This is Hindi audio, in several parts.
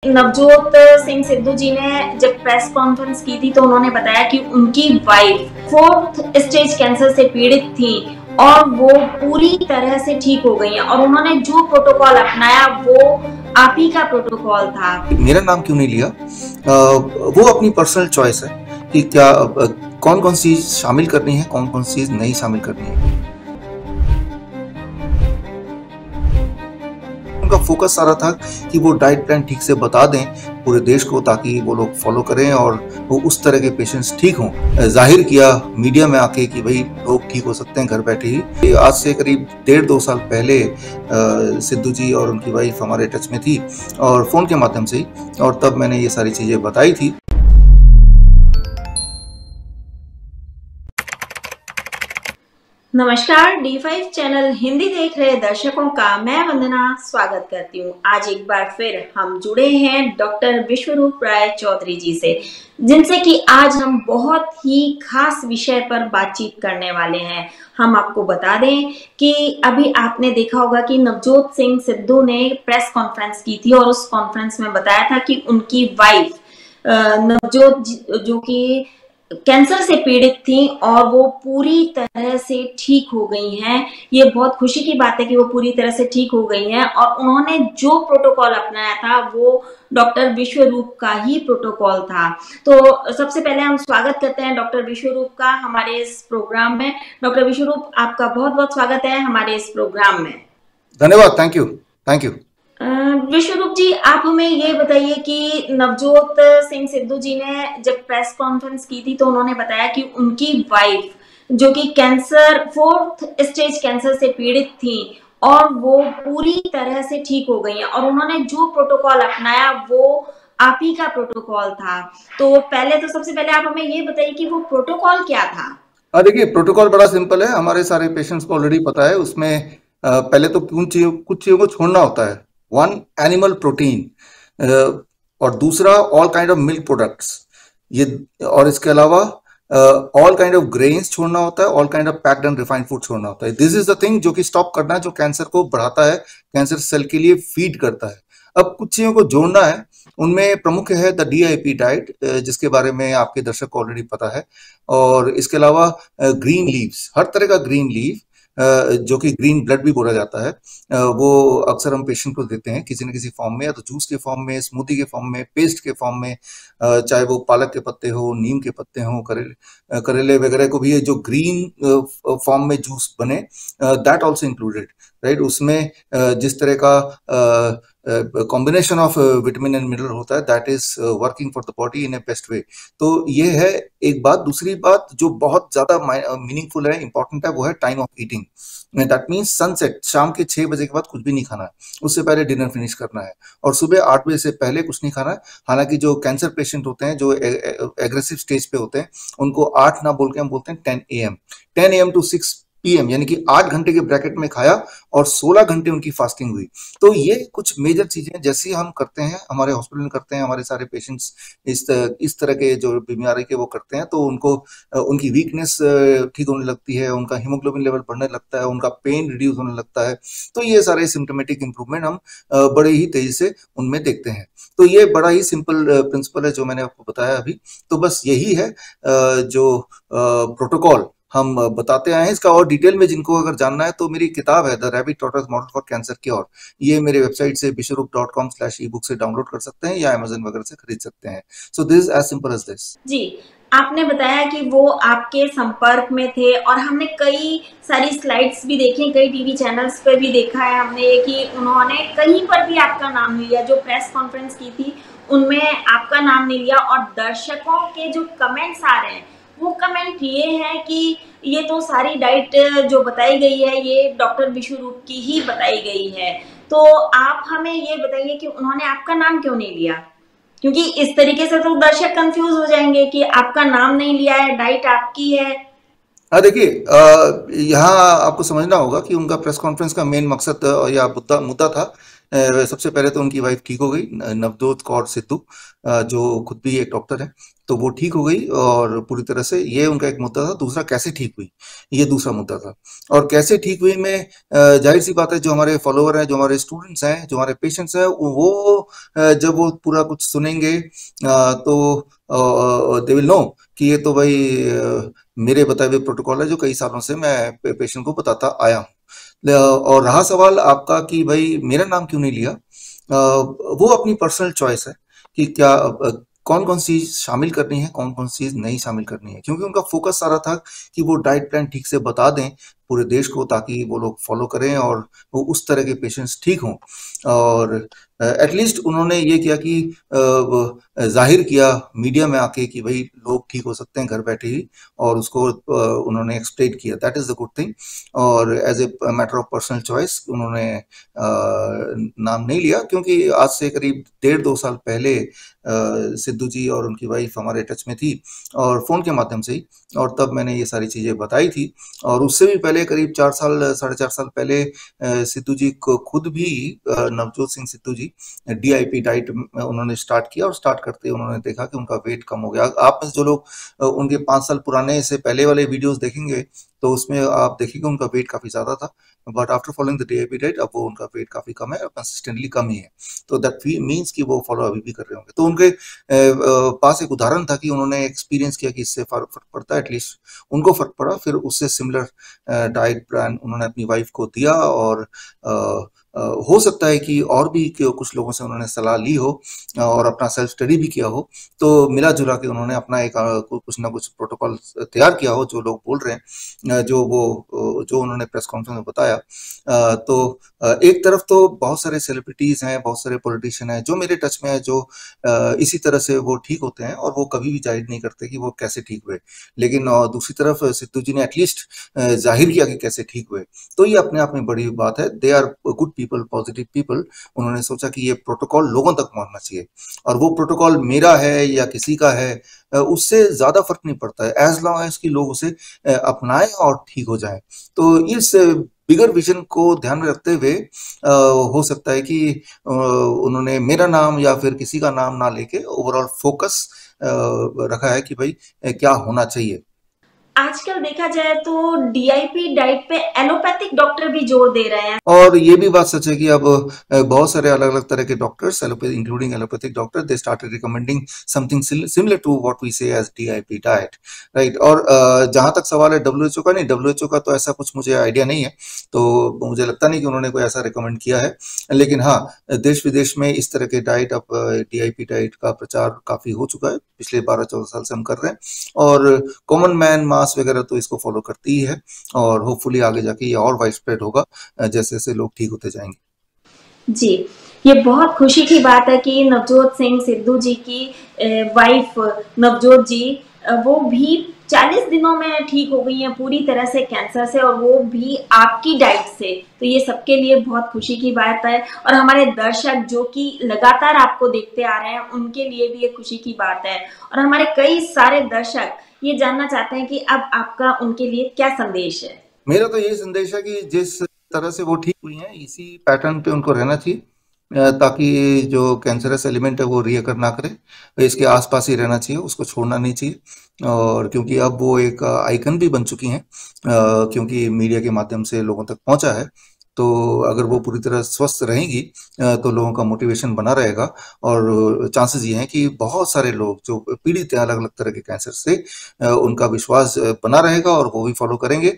नवजोत सिंह सिद्धू जी ने जब प्रेस कॉन्फ्रेंस की थी तो उन्होंने बताया कि उनकी वाइफ 4th स्टेज कैंसर से पीड़ित थी और वो पूरी तरह से ठीक हो गई हैं और उन्होंने जो प्रोटोकॉल अपनाया वो आप ही का प्रोटोकॉल था। मेरा नाम क्यों नहीं लिया? वो अपनी पर्सनल चॉइस है कि क्या कौन कौन सी चीज शामिल करनी है, कौन कौन सी चीज नहीं शामिल करनी है। उनका फोकस सारा था कि वो डाइट प्लान ठीक से बता दें पूरे देश को ताकि वो लोग फॉलो करें और वो उस तरह के पेशेंट्स ठीक हों। जाहिर किया मीडिया में आके कि भाई लोग ठीक हो सकते हैं घर बैठे ही। आज से करीब 1.5-2 साल पहले सिद्धू जी और उनकी वाइफ हमारे टच में थी और फोन के माध्यम से ही, और तब मैंने ये सारी चीजें बताई थी। नमस्कार, D5 चैनल हिंदी देख रहे दर्शकों का मैं वंदना स्वागत करती हूँ। आज एक बार फिर हम जुड़े हैं डॉक्टर विश्वरूप राय चौधरी जी से, जिनसे कि आज हम बहुत ही खास विषय पर बातचीत करने वाले हैं। हम आपको बता दें कि अभी आपने देखा होगा कि नवजोत सिंह सिद्धू ने प्रेस कॉन्फ्रेंस की थी और उस कॉन्फ्रेंस में बताया था कि उनकी वाइफ नवजोत जो कि कैंसर से पीड़ित थी और वो पूरी तरह से ठीक हो गई हैं। ये बहुत खुशी की बात है कि वो पूरी तरह से ठीक हो गई हैं और उन्होंने जो प्रोटोकॉल अपनाया था वो डॉक्टर विश्वरूप का ही प्रोटोकॉल था। तो सबसे पहले हम स्वागत करते हैं डॉक्टर विश्वरूप का हमारे इस प्रोग्राम में। डॉक्टर विश्वरूप, आपका बहुत बहुत स्वागत है हमारे इस प्रोग्राम में। धन्यवाद, थैंक यू। विश्वरूप जी, आप हमें ये बताइए कि नवजोत सिंह सिद्धू जी ने जब प्रेस कॉन्फ्रेंस की थी तो उन्होंने बताया कि उनकी वाइफ जो कि 4th स्टेज कैंसर से पीड़ित थी और वो पूरी तरह से ठीक हो गई हैं और उन्होंने जो प्रोटोकॉल अपनाया वो आप ही का प्रोटोकॉल था। तो सबसे पहले आप हमें ये बताइए कि वो प्रोटोकॉल क्या था? देखिए, प्रोटोकॉल बड़ा सिंपल है, हमारे सारे पेशेंट्स को ऑलरेडी पता है। उसमें पहले तो कुछ चीजों को छोड़ना होता है। वन, एनिमल प्रोटीन, और दूसरा all kind of milk products, ये, और इसके अलावा ऑल काइंड ऑफ ग्रेन्स छोड़ना होता है, all kind of packed and refined food छोड़ना होता है। दिस इज द थिंग जो कि स्टॉप करना है, जो कैंसर को बढ़ाता है, कैंसर सेल के लिए फीड करता है। अब कुछ चीजों को जोड़ना है, उनमें प्रमुख है द DIP डाइट, जिसके बारे में आपके दर्शक को ऑलरेडी पता है, और इसके अलावा ग्रीन लीव्स, हर तरह का ग्रीन लीव, जो कि ग्रीन ब्लड भी बोला जाता है, वो अक्सर हम पेशेंट को देते हैं किसी न किसी फॉर्म में, या तो जूस के फॉर्म में, स्मूदी के फॉर्म में, पेस्ट के फॉर्म में, चाहे वो पालक के पत्ते हो, नीम के पत्ते हो, करेले वगैरह को भी ये जो ग्रीन फॉर्म में जूस बने, दैट ऑल्सो इंक्लूडेड, राइट। उसमें जिस तरह का combination of vitamin and mineral होता है, that is working for the body in A best way. तो ये है एक बात। दूसरी बात जो बहुत ज्यादा मीनिंगफुल है, इंपॉर्टेंट है, वो है time of eating. That means sunset, शाम के 6 बजे के बाद कुछ भी नहीं खाना है, उससे पहले डिनर फिनिश करना है, और सुबह 8 बजे से पहले कुछ नहीं खाना है। हालांकि जो कैंसर पेशेंट होते हैं, जो एग्रेसिव स्टेज पे होते हैं, उनको 8 ना बोल के हम बोलते हैं 10 AM टू 6 PM, यानी कि 8 घंटे के ब्रैकेट में खाया और 16 घंटे उनकी फास्टिंग हुई। तो ये कुछ मेजर चीजें जैसे हम करते हैं, हमारे हॉस्पिटल में करते हैं, हमारे सारे पेशेंट्स इस तरह के जो बीमारी के वो करते हैं, तो उनको उनकी वीकनेस ठीक होने लगती है, उनका हीमोग्लोबिन लेवल बढ़ने लगता है, उनका पेन रिड्यूस होने लगता है। तो ये सारे सिम्टोमेटिक इंप्रूवमेंट हम बड़े ही तेजी से उनमें देखते हैं। तो ये बड़ा ही सिंपल प्रिंसिपल है जो मैंने आपको बताया अभी। तो बस यही है जो प्रोटोकॉल हम बताते आए हैं। इसका और डिटेल में जिनको अगर जानना है तो मेरी किताब है the rabbit tortoise model for cancer cure, ये मेरे वेबसाइट से bishwarup.com/ebook से डाउनलोड कर सकते हैं या Amazon वगैरह से खरीद सकते हैं। So this is as simple as this. जी, आपने बताया कि वो आपके संपर्क में थे और हमने कई सारी स्लाइड्स भी देखी, कई टीवी चैनल्स पे भी देखा है हमने कि उन्होंने कहीं पर भी आपका नाम नहीं लिया। जो प्रेस कॉन्फ्रेंस की थी उनमें आपका नाम नहीं लिया और दर्शकों के जो कमेंट्स आ रहे हैं वो कमेंट ये है कि ये तो सारी डाइट जो बताई गई है ये डॉक्टर विश्वरूप की ही बताई गई है। तो आप हमें ये बताइए कि उन्होंने आपका नाम क्यों नहीं लिया? क्योंकि इस तरीके से तो दर्शक कंफ्यूज हो जाएंगे कि आपका नाम नहीं लिया है, डाइट आपकी है। देखिए, यहाँ आपको समझना होगा कि उनका प्रेस कॉन्फ्रेंस का मेन मकसद या मुद्दा था सबसे पहले तो उनकी वाइफ ठीक हो गई, नवजोत कौर सिद्धू, जो खुद भी एक डॉक्टर है, तो वो ठीक हो गई और पूरी तरह से। ये उनका एक मुद्दा था। दूसरा, कैसे ठीक हुई, ये दूसरा मुद्दा था। और कैसे ठीक हुई में जाहिर सी बात है, जो हमारे फॉलोवर हैं, जो हमारे स्टूडेंट्स हैं, जो हमारे पेशेंट्स हैं, वो जब वो पूरा कुछ सुनेंगे तो दे विल नो कि ये तो भाई मेरे बताए हुए प्रोटोकॉल है जो कई सालों से मैं पेशेंट को बताता आया हूँ। और रहा सवाल आपका कि भाई मेरा नाम क्यों नहीं लिया, वो अपनी पर्सनल चॉइस है कि क्या कौन कौन सी चीज शामिल करनी है, कौन कौन सी चीज नहीं शामिल करनी है, क्योंकि उनका फोकस सारा था कि वो डाइट प्लान ठीक से बता दें पूरे देश को, ताकि वो लोग फॉलो करें और वो उस तरह के पेशेंट्स ठीक हों। और एटलीस्ट उन्होंने ये किया कि जाहिर किया मीडिया में आके कि भाई लोग ठीक हो सकते हैं घर बैठे ही, और उसको उन्होंने एक्सप्लेन किया। That is the good thing. और as a matter of personal choice उन्होंने नाम नहीं लिया, क्योंकि आज से करीब 1.5-2 साल पहले सिद्धू जी और उनकी वाइफ हमारे टच में थी, और फोन के माध्यम से ही, और तब मैंने ये सारी चीजें बताई थी। और उससे भी पहले करीब 4 साल 4.5 साल पहले सिद्धू जी को खुद भी नवजोत सिंह सिद्धू जी DIP डाइट उन्होंने स्टार्ट किया, और स्टार्ट करते उन्होंने देखा कि उनका वेट कम हो गया। आप में जो लोग उनके 5 साल पुराने से पहले वाले वीडियोस देखेंगे तो उसमें आप देखेंगे उनका वेट काफी ज्यादा था, but after following the DIP diet अब वो उनका वेट काफी कम है और कंसिस्टेंटली कम ही है। तो दैट मीन्स कि वो फॉलो अभी भी कर रहे होंगे। तो उनके पास एक उदाहरण था कि उन्होंने एक्सपीरियंस किया कि इससे फर्क पड़ता है, एटलीस्ट उनको फर्क पड़ा। फिर उससे सिमिलर डाइट प्लान उन्होंने अपनी वाइफ को दिया, और हो सकता है कि और भी कुछ लोगों से उन्होंने सलाह ली हो और अपना सेल्फ स्टडी भी किया हो, तो मिला जुला के उन्होंने अपना एक कुछ ना कुछ प्रोटोकॉल तैयार किया हो, जो लोग बोल रहे हैं, जो उन्होंने प्रेस कॉन्फ्रेंस में बताया। तो एक तरफ तो बहुत सारे सेलिब्रिटीज हैं, बहुत सारे पॉलिटिशियन हैं जो मेरे टच में है, जो इसी तरह से वो ठीक होते हैं, और वो कभी भी जाहिर नहीं करते कि वो कैसे ठीक हुए। लेकिन दूसरी तरफ सिद्धू जी ने एटलीस्ट जाहिर किया कि कैसे ठीक हुए, तो ये अपने आप में बड़ी बात है। They are good people, positive people. उन्होंने सोचा कि ये प्रोटोकॉल लोगों तक पहुंचना चाहिए, और वो प्रोटोकॉल मेरा है या किसी का है उससे ज्यादा फर्क नहीं पड़ता है, एज लॉन्ग एज कि लोग उसे अपनाएं और ठीक हो जाएं। तो इस बिगर विजन को ध्यान में रखते हुए हो सकता है कि उन्होंने मेरा नाम या फिर किसी का नाम ना लेके ओवरऑल फोकस रखा है कि भाई क्या होना चाहिए। आजकल देखा जाए तो DIP डाइट पे एलोपैथिक डॉक्टर भी जोर दे रहे हैं। और ये भी बात सच है कि अब बहुत सारे अलग अलग तरह के doctors, including allopathic doctor, they started recommending something similar to what we say as DIP diet, right. और जहां तक सवाल है WHO का, नहीं, WHO का तो ऐसा कुछ मुझे आइडिया नहीं है, तो मुझे लगता नहीं कि उन्होंने कोई ऐसा रिकमेंड किया है। लेकिन हाँ, देश विदेश में इस तरह के डाइट, अब DIP डाइट का प्रचार काफी हो चुका है, पिछले 12-14 साल से हम कर रहे हैं, और कॉमन मैन मास वगैरह तो इसको फॉलो करती ही है, और होपफुली आगे जाके ये और वाइड स्प्रेड होगा जैसे जैसे लोग ठीक होते जाएंगे। जी, ये बहुत खुशी की बात है कि नवजोत सिंह सिद्धू जी की वाइफ नवजोत जी वो भी 40 दिनों में ठीक हो गई हैं पूरी तरह से कैंसर से, और वो भी आपकी डाइट से। तो ये सबके लिए बहुत खुशी की बात है, और हमारे दर्शक जो कि लगातार आपको देखते आ रहे हैं उनके लिए भी ये खुशी की बात है। और हमारे कई सारे दर्शक ये जानना चाहते हैं कि अब आपका उनके लिए क्या संदेश है। मेरा तो यही संदेश है कि जिस तरह से वो ठीक हुई हैं इसी पैटर्न पे उनको रहना चाहिए, ताकि जो कैंसरस एलिमेंट है वो रिअकर ना करे, इसके आसपास ही रहना चाहिए, उसको छोड़ना नहीं चाहिए। और क्योंकि अब वो एक आइकन भी बन चुकी हैं, क्योंकि मीडिया के माध्यम से लोगों तक पहुंचा है, तो अगर वो पूरी तरह स्वस्थ रहेंगी तो लोगों का मोटिवेशन बना रहेगा, और चांसेस ये हैं कि बहुत सारे लोग जो पीड़ित हैं अलग अलग तरह के कैंसर से, उनका विश्वास बना रहेगा और वो भी फॉलो करेंगे।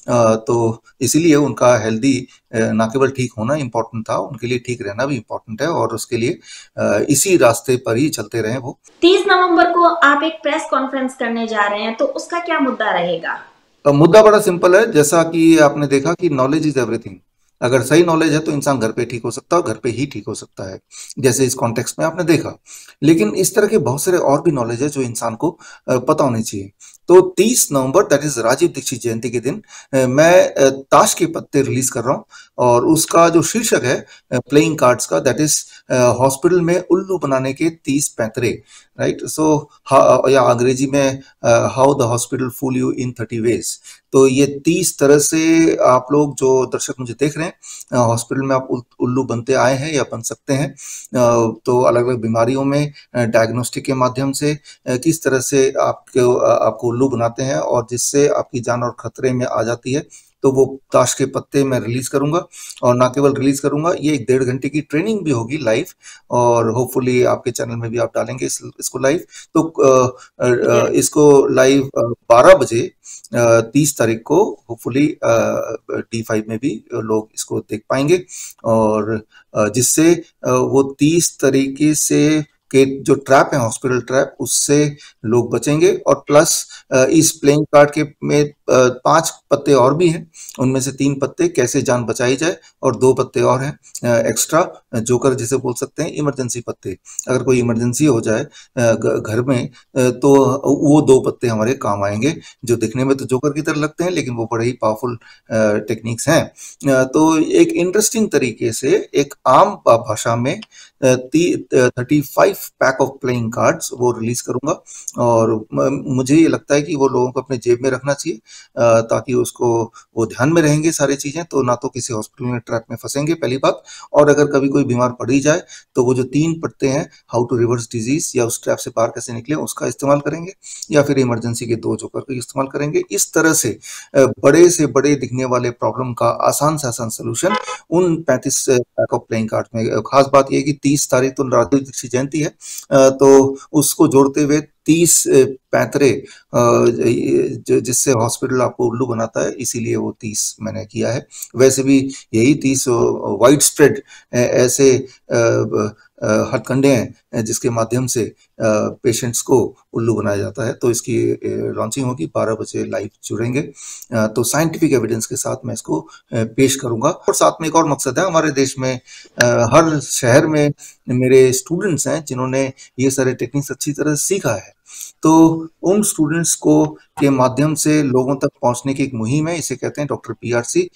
तो इसीलिए उनका हेल्दी ना केवल ठीक होना इम्पोर्टेंट था, उनके लिए ठीक रहना भी इम्पोर्टेंट है, और उसके लिए इसी रास्ते पर ही चलते रहे वो। 30 नवंबर को आप एक प्रेस कॉन्फ्रेंस करने जा रहे हैं, तो उसका क्या मुद्दा रहेगा? मुद्दा बड़ा सिंपल है, जैसा कि आपने देखा कि नॉलेज इज एवरीथिंग। अगर सही नॉलेज है तो इंसान घर पे ठीक हो सकता है, और घर पे ही ठीक हो सकता है, जैसे इस कॉन्टेक्स्ट में आपने देखा। लेकिन इस तरह के बहुत सारे और भी नॉलेज है जो इंसान को पता होनी चाहिए। तो 30 नवंबर, दैट इज राजीव दीक्षित जयंती के दिन, मैं ताश के पत्ते रिलीज कर रहा हूँ, और उसका जो शीर्षक है प्लेइंग कार्ड्स का, दैट इज हॉस्पिटल में उल्लू बनाने के 30 पैंतरे, राइट। सो या अंग्रेजी में how the hospital fool you in 30 ways. तो ये 30 तरह से आप लोग जो दर्शक मुझे देख रहे हैं, हॉस्पिटल में आप उल्लू बनते आए हैं या बन सकते हैं। तो अलग अलग बीमारियों में डायग्नोस्टिक के माध्यम से किस तरह से आपको उल्लू बनाते हैं और जिससे आपकी जान और खतरे में आ जाती है। तो वो ताश के पत्ते मैं रिलीज करूंगा, और ना केवल रिलीज करूंगा, ये 1 डेढ़ घंटे की ट्रेनिंग भी होगी लाइव, और होपफुली आपके चैनल में भी आप डालेंगे इसको लाइव। तो इसको लाइव 12 बजे 30 तारीख को होपफुली D5 में भी लोग इसको देख पाएंगे, और जिससे वो 30 तरीके से के जो ट्रैप है, हॉस्पिटल ट्रैप, उससे लोग बचेंगे। और प्लस इस प्लेइंग कार्ड के में 5 पत्ते और भी हैं, उनमें से 3 पत्ते कैसे जान बचाई जाए, और 2 पत्ते और हैं एक्स्ट्रा, जोकर जिसे बोल सकते हैं, इमरजेंसी पत्ते। अगर कोई इमरजेंसी हो जाए घर में, तो वो 2 पत्ते हमारे काम आएंगे, जो दिखने में तो जोकर की तरह लगते हैं, लेकिन वो बड़े ही पावरफुल टेक्निक्स हैं। तो एक इंटरेस्टिंग तरीके से, एक आम भाषा में 35 पैक ऑफ प्लेइंग कार्ड्स वो रिलीज करूंगा, और मुझे ये लगता है कि वो लोगों को अपने जेब में रखना चाहिए, ताकि उसको वो ध्यान में रहेंगे सारी चीजें, तो ना तो किसी हॉस्पिटल में ट्रैप में फंसेंगे, पहली बात। और अगर कभी कोई बीमार पड़ ही जाए, तो वो जो 3 पत्ते हैं, हाउ टू रिवर्स डिजीज या उस ट्रैप से बाहर कैसे निकले, उसका इस्तेमाल करेंगे, या फिर इमरजेंसी के 2 जोकर का इस्तेमाल करेंगे। इस तरह से बड़े से बड़े दिखने वाले प्रॉब्लम का आसान से आसान सोल्यूशन उन 35 पैक ऑफ प्लेइंग कार्ड में। खास बात यह कि 30 तारीख तो राजीव दीक्षित जयंती है, तो उसको जोड़ते हुए 30 पैंतरे, जिससे हॉस्पिटल आपको उल्लू बनाता है, इसीलिए वो 30 मैंने किया है। वैसे भी यही 30 वाइड स्प्रेड ऐसे हथकंडे हैं जिसके माध्यम से पेशेंट्स को उल्लू बनाया जाता है। तो इसकी लॉन्चिंग होगी, 12 बजे लाइव जुड़ेंगे, तो साइंटिफिक एविडेंस के साथ मैं इसको पेश करूंगा। और साथ में एक और मकसद है, हमारे देश में हर शहर में मेरे स्टूडेंट्स हैं जिन्होंने ये सारे टेक्निक्स अच्छी तरह सीखा है, तो उन स्टूडेंट्स को के माध्यम से लोगों तक पहुंचने की एक मुहिम है। इसे कहते हैं डॉक्टर PRC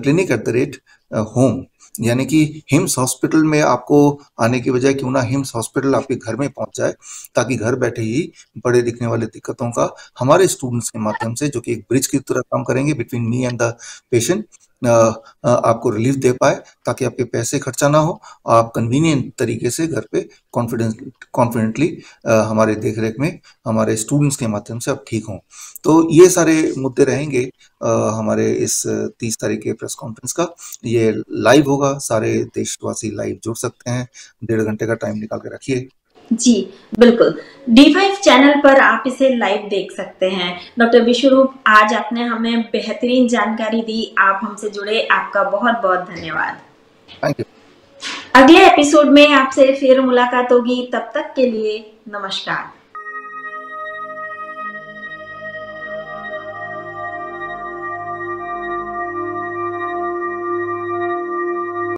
Clinic@Home, यानी कि हिम्स हॉस्पिटल में आपको आने की बजाय क्यों ना हिम्स हॉस्पिटल आपके घर में पहुंच जाए, ताकि घर बैठे ही बड़े दिखने वाले दिक्कतों का हमारे स्टूडेंट्स के माध्यम से, जो कि एक ब्रिज की तरह काम करेंगे between me and the patient, आपको रिलीफ दे पाए, ताकि आपके पैसे खर्चा ना हो, आप कन्वीनियंट तरीके से घर पे कॉन्फिडेंटली हमारे देखरेख में हमारे स्टूडेंट्स के माध्यम से आप ठीक हों। तो ये सारे मुद्दे रहेंगे हमारे इस 30 तारीख के प्रेस कॉन्फ्रेंस का। ये लाइव होगा, सारे देशवासी लाइव जुड़ सकते हैं, 1.5 घंटे का टाइम निकाल के रखिए। जी बिल्कुल, D5 चैनल पर आप इसे लाइव देख सकते हैं। डॉक्टर विश्वरूप, आज आपने हमें बेहतरीन जानकारी दी, आप हमसे जुड़े, आपका बहुत बहुत धन्यवाद। Thank you. अगले एपिसोड में आपसे फिर मुलाकात होगी, तब तक के लिए नमस्कार।